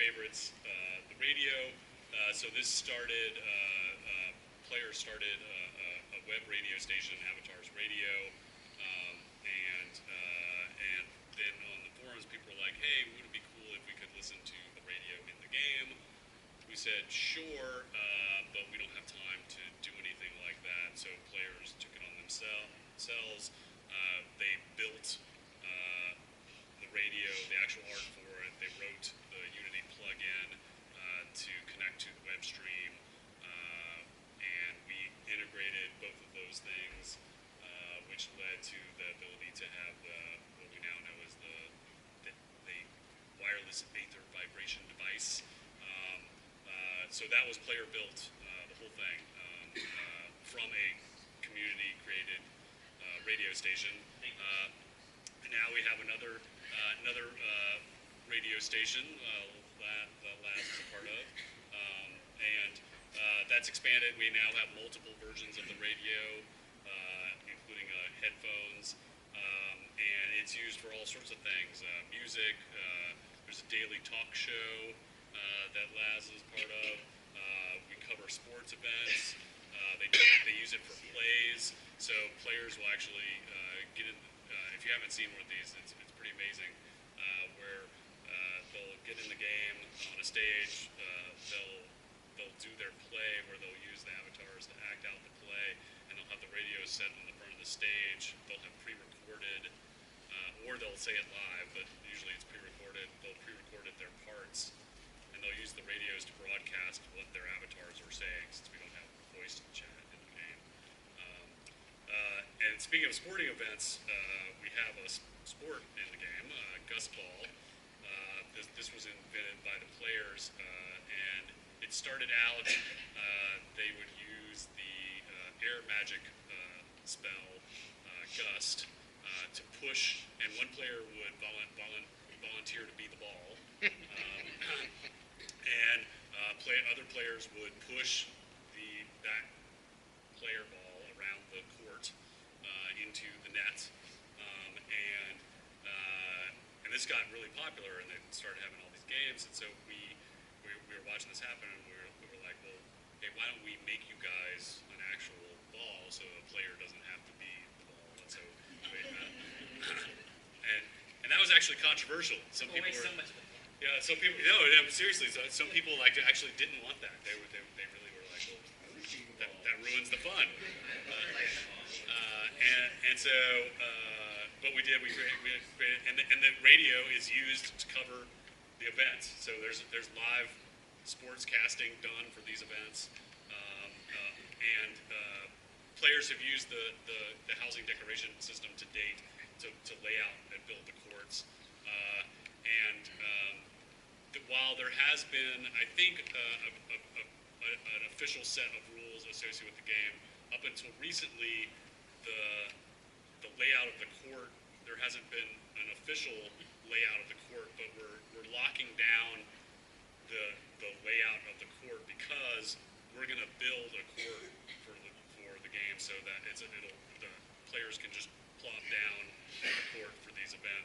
favorites, the radio. So this started, players started a web radio station, Avatar's Radio, and then on the forums, people were like, "Hey, would it be cool if we could listen to the radio in the game?" We said, "Sure, but we don't have time to do anything like that." So players took it on themselves. They built the radio, the actual art for it. They wrote the Unity plugin to connect to the web stream, and we integrated both of those things, which led to the ability to have what we now know as the wireless Aether vibration device. So that was player built, the whole thing, from a community created radio station. And now we have another radio station that Labs is a part of, and that's expanded. We now have multiple versions of the radio, including headphones, and it's used for all sorts of things. Music. There's a daily talk show that Laz is part of. We cover sports events. They use it for plays, so players will actually get in. If you haven't seen one of these, it's pretty amazing. Where they'll get in the game on a stage, they'll do their play where they'll use the avatars to act out the play, and they'll have the radio set in the front of the stage. They'll have pre-recorded, or they'll say it live, but usually it's pre-recorded. They'll pre-recorded their parts, and they'll use the radios to broadcast what their avatars are saying, since we don't have voice chat in the game. And speaking of sporting events, we have a sport in the game, Gusball. This was invented by the players, and it started out, they would use the air magic spell, Gust, to push, and one player would volunteer to be the ball, and other players would push that player ball around the court into the net, and this got really popular, and they started having all these games, and so we were watching this happen, and we were like, well, hey, why don't we make you guys an actual ball so a player doesn't have to be the ball? And so, and that was actually controversial. Some people were, yeah, some people, no, seriously, some people actually didn't want that. They really were like, well, that ruins the fun. And so, what we did, we created, and the radio is used to cover the events. So there's live sports casting done for these events, and players have used the housing decoration system to date to lay out and build the courts. While there has been, I think, an official set of rules associated with the game, up until recently, the layout of the court, there hasn't been an official layout of the court, but we're locking down the layout of the court because we're going to build a court for the game so that the players can just plop down the court for these events.